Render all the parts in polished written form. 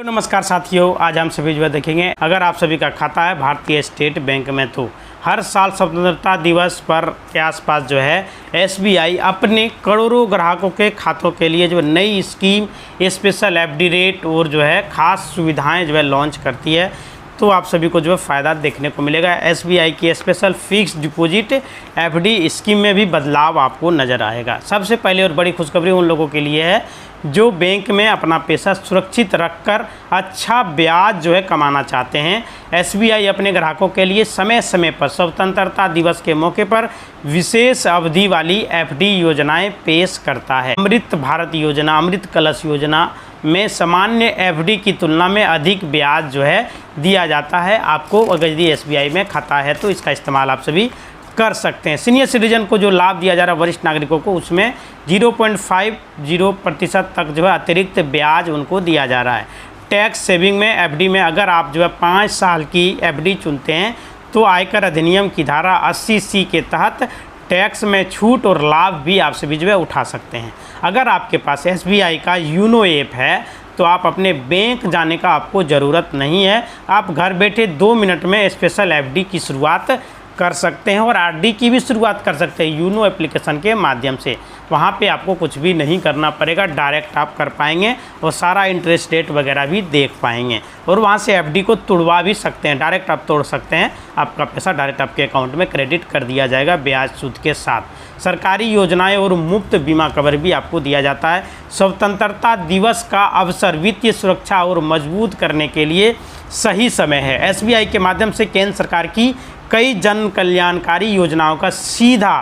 तो नमस्कार साथियों, आज हम सभी जो है देखेंगे, अगर आप सभी का खाता है भारतीय स्टेट बैंक में तो हर साल स्वतंत्रता दिवस पर के आसपास जो है एसबीआई अपने करोड़ों ग्राहकों के खातों के लिए जो नई स्कीम, स्पेशल एफडी रेट और जो है खास सुविधाएं जो है लॉन्च करती है। तो आप सभी को जो है फ़ायदा देखने को मिलेगा। एसबीआई की special fix deposit FD scheme में भी बदलाव आपको नज़र आएगा। सबसे पहले और बड़ी खुशखबरी उन लोगों के लिए है जो बैंक में अपना पैसा सुरक्षित रखकर अच्छा ब्याज जो है कमाना चाहते हैं। एसबीआई अपने ग्राहकों के लिए समय समय पर स्वतंत्रता दिवस के मौके पर विशेष अवधि वाली एफडी योजनाएं पेश करता है। अमृत भारत योजना, अमृत कलश योजना में सामान्य एफडी की तुलना में अधिक ब्याज जो है दिया जाता है आपको। अगर यदि एसबीआई में खाता है तो इसका इस्तेमाल आप सभी कर सकते हैं। सीनियर सिटीजन को जो लाभ दिया जा रहा है वरिष्ठ नागरिकों को, उसमें 0.50% तक जो है अतिरिक्त ब्याज उनको दिया जा रहा है। टैक्स सेविंग में एफडी में अगर आप जो है 5 साल की एफडी चुनते हैं तो आयकर अधिनियम की धारा 80C के तहत टैक्स में छूट और लाभ भी आप सभी जो है उठा सकते हैं। अगर आपके पास एसबीआई का यूनो ऐप है तो आप अपने बैंक जाने का आपको ज़रूरत नहीं है। आप घर बैठे 2 मिनट में स्पेशल एफडी की शुरुआत कर सकते हैं और आरडी की भी शुरुआत कर सकते हैं यूनो एप्लीकेशन के माध्यम से। वहाँ पे आपको कुछ भी नहीं करना पड़ेगा, डायरेक्ट आप कर पाएंगे और सारा इंटरेस्ट रेट वगैरह भी देख पाएंगे और वहाँ से एफडी को तोड़वा भी सकते हैं। डायरेक्ट आप तोड़ सकते हैं, आपका पैसा डायरेक्ट आपके अकाउंट में क्रेडिट कर दिया जाएगा ब्याज सूद के साथ। सरकारी योजनाएं और मुफ्त बीमा कवर भी आपको दिया जाता है। स्वतंत्रता दिवस का अवसर वित्तीय सुरक्षा और मजबूत करने के लिए सही समय है। एसबीआई के माध्यम से केंद्र सरकार की कई जन कल्याणकारी योजनाओं का सीधा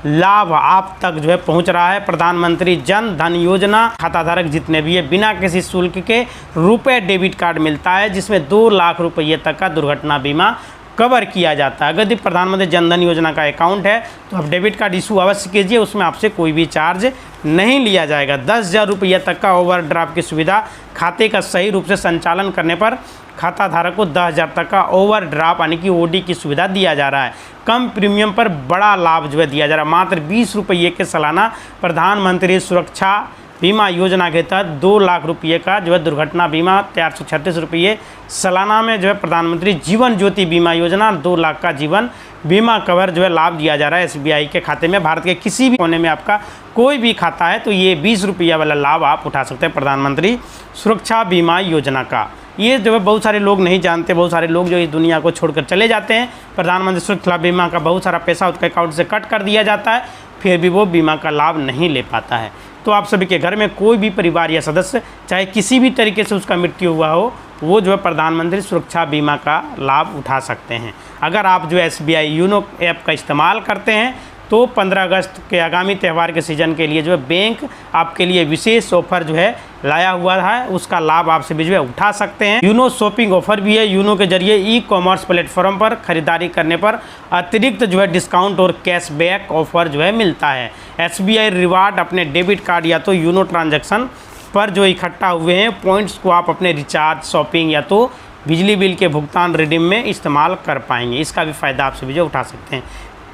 लाभ आप तक जो है पहुंच रहा है। प्रधानमंत्री जन धन योजना खाताधारक जितने भी है बिना किसी शुल्क के रुपए डेबिट कार्ड मिलता है, जिसमें 2 लाख रुपये तक का दुर्घटना बीमा कवर किया जाता है। अगर प्रधानमंत्री जन धन योजना का अकाउंट है तो आप डेबिट कार्ड इशू अवश्य कीजिए, उसमें आपसे कोई भी चार्ज नहीं लिया जाएगा। 10,000 रुपये तक का ओवरड्राफ्ट की सुविधा खाते का सही रूप से संचालन करने पर खाता धारक को 10,000 तक का ओवरड्राफ्ट यानी कि ओडी की सुविधा दिया जा रहा है। कम प्रीमियम पर बड़ा लाभ जो है दिया जा रहा है। मात्र 20 रुपये के सालाना प्रधानमंत्री सुरक्षा बीमा योजना के तहत 2 लाख रुपये का जो है दुर्घटना बीमा, 436 रुपये सालाना में जो है प्रधानमंत्री जीवन ज्योति बीमा योजना 2 लाख का जीवन बीमा कवर जो है लाभ दिया जा रहा है एसबीआई के खाते में। भारत के किसी भी कोने में आपका कोई भी खाता है तो ये 20 रुपये वाला लाभ आप उठा सकते हैं प्रधानमंत्री सुरक्षा बीमा योजना का। ये जो है बहुत सारे लोग नहीं जानते, बहुत सारे लोग जो इस दुनिया को छोड़कर चले जाते हैं। प्रधानमंत्री सुरक्षा बीमा का बहुत सारा पैसा उसके अकाउंट से कट कर दिया जाता है, फिर भी वो बीमा का लाभ नहीं ले पाता है। तो आप सभी के घर में कोई भी परिवार या सदस्य चाहे किसी भी तरीके से उसका मृत्यु हुआ हो, वो जो है प्रधानमंत्री सुरक्षा बीमा का लाभ उठा सकते हैं। अगर आप जो एसबीआई यूनो ऐप का इस्तेमाल करते हैं तो 15 अगस्त के आगामी त्यौहार के सीज़न के लिए जो है बैंक आपके लिए विशेष ऑफर जो है लाया हुआ है, उसका लाभ आप सभी जो है उठा सकते हैं। यूनो शॉपिंग ऑफर भी है। यूनो के जरिए ई कॉमर्स प्लेटफॉर्म पर खरीदारी करने पर अतिरिक्त जो है डिस्काउंट और कैशबैक ऑफर जो है मिलता है। एसबीआई रिवार्ड अपने डेबिट कार्ड या तो यूनो ट्रांजैक्शन पर जो इकट्ठा हुए हैं पॉइंट्स को आप अपने रिचार्ज, शॉपिंग या तो बिजली बिल के भुगतान रिडीम में इस्तेमाल कर पाएंगे। इसका भी फ़ायदा आप सभी जो उठा सकते हैं।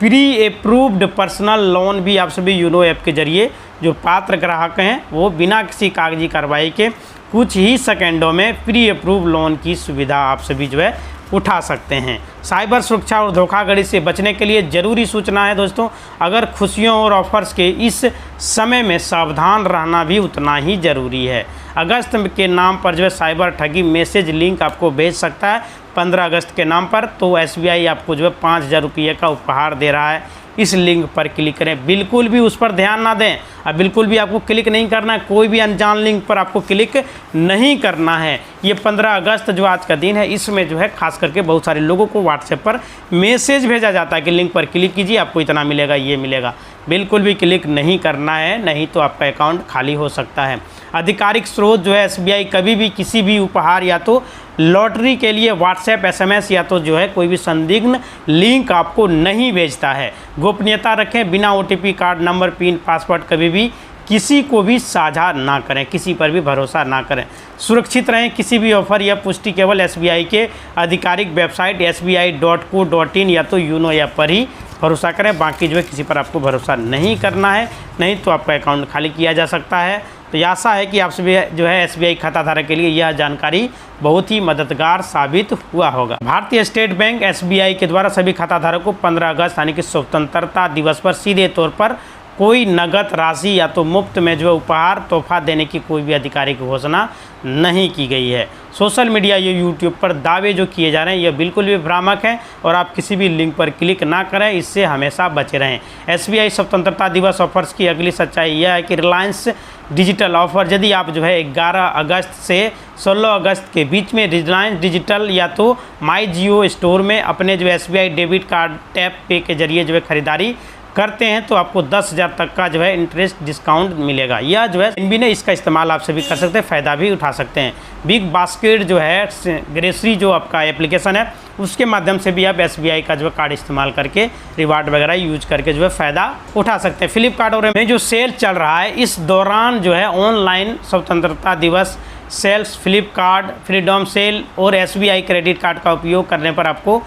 प्री अप्रूव्ड पर्सनल लोन भी आप सभी यूनो ऐप के जरिए जो पात्र ग्राहक हैं वो बिना किसी कागजी कार्रवाई के कुछ ही सेकेंडों में प्री अप्रूव लोन की सुविधा आप सभी जो है उठा सकते हैं। साइबर सुरक्षा और धोखाधड़ी से बचने के लिए ज़रूरी सूचना है दोस्तों, अगर खुशियों और ऑफर्स के इस समय में सावधान रहना भी उतना ही ज़रूरी है। अगस्त के नाम पर जो है साइबर ठगी मैसेज लिंक आपको भेज सकता है 15 अगस्त के नाम पर, तो एसबीआई आपको जो है 5,000 रुपये का उपहार दे रहा है। इस लिंक पर क्लिक करें, बिल्कुल भी उस पर ध्यान ना दें, अब बिल्कुल भी आपको क्लिक नहीं करना है। कोई भी अनजान लिंक पर आपको क्लिक नहीं करना है। ये 15 अगस्त जो आज का दिन है, इसमें जो है खास करके बहुत सारे लोगों को व्हाट्सएप पर मैसेज भेजा जाता है कि लिंक पर क्लिक कीजिए, आपको इतना मिलेगा, ये मिलेगा। बिल्कुल भी क्लिक नहीं करना है, नहीं तो आपका अकाउंट खाली हो सकता है। आधिकारिक स्रोत जो है एसबीआई कभी भी किसी भी उपहार या तो लॉटरी के लिए व्हाट्सएप, एसएमएस या तो जो है कोई भी संदिग्ध लिंक आपको नहीं भेजता है। गोपनीयता रखें, बिना OTP, card number, pin, password कभी भी किसी को भी साझा ना करें, किसी पर भी भरोसा ना करें। सुरक्षित रहें, किसी भी ऑफर या पुष्टि केवल एसबीआई के आधिकारिक वेबसाइट sbi.co.in या तो यूनो ऐप पर ही भरोसा करें। बाकी जो है किसी पर आपको भरोसा नहीं करना है, नहीं तो आपका अकाउंट खाली किया जा सकता है। तो ये आशा है कि आप सभी जो है SBI खाता धारक के लिए यह जानकारी बहुत ही मददगार साबित हुआ होगा। भारतीय स्टेट बैंक SBI के द्वारा सभी खाता धारकों को 15 अगस्त यानी कि स्वतंत्रता दिवस पर सीधे तौर पर कोई नगद राशि या तो मुफ्त में जो उपहार तोहफा देने की कोई भी आधिकारिक घोषणा नहीं की गई है। सोशल मीडिया या यूट्यूब पर दावे जो किए जा रहे हैं यह बिल्कुल भी भ्रामक है और आप किसी भी लिंक पर क्लिक ना करें, इससे हमेशा बचे रहें। SBI स्वतंत्रता दिवस ऑफर्स की अगली सच्चाई यह है कि रिलायंस डिजिटल ऑफर, यदि आप जो है 11 अगस्त से 16 अगस्त के बीच में रिलायंस डिजिटल या तो माई जियो स्टोर में अपने जो SBI डेबिट कार्ड टैप पे के जरिए जो है खरीदारी करते हैं तो आपको 10,000 तक का जो है इंटरेस्ट डिस्काउंट मिलेगा। यह जो है एनबी ने इसका इस्तेमाल आप सभी कर सकते हैं, फ़ायदा भी उठा सकते हैं। बिग बास्केट जो है ग्रेसरी जो आपका एप्लीकेशन है उसके माध्यम से भी आप SBI का जो है कार्ड इस्तेमाल करके रिवार्ड वगैरह यूज करके जो है फ़ायदा उठा सकते हैं। फ्लिपकार्ट और में जो सेल चल रहा है इस दौरान जो है ऑनलाइन स्वतंत्रता दिवस सेल्स, फ्लिपकार्ट फ्रीडम सेल और SBI क्रेडिट कार्ड का उपयोग करने पर आपको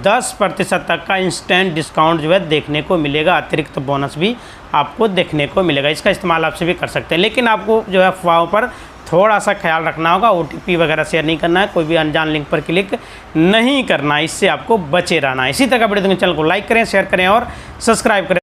10% तक का इंस्टेंट डिस्काउंट जो है देखने को मिलेगा। अतिरिक्त बोनस भी आपको देखने को मिलेगा। इसका इस्तेमाल आप सभी कर सकते हैं, लेकिन आपको जो है अफवाहों पर थोड़ा सा ख्याल रखना होगा। OTP वगैरह शेयर नहीं करना है, कोई भी अनजान लिंक पर क्लिक नहीं करना है, इससे आपको बचे रहना है। इसी तरह का वीडियो चैनल को लाइक करें, शेयर करें और सब्सक्राइब करें।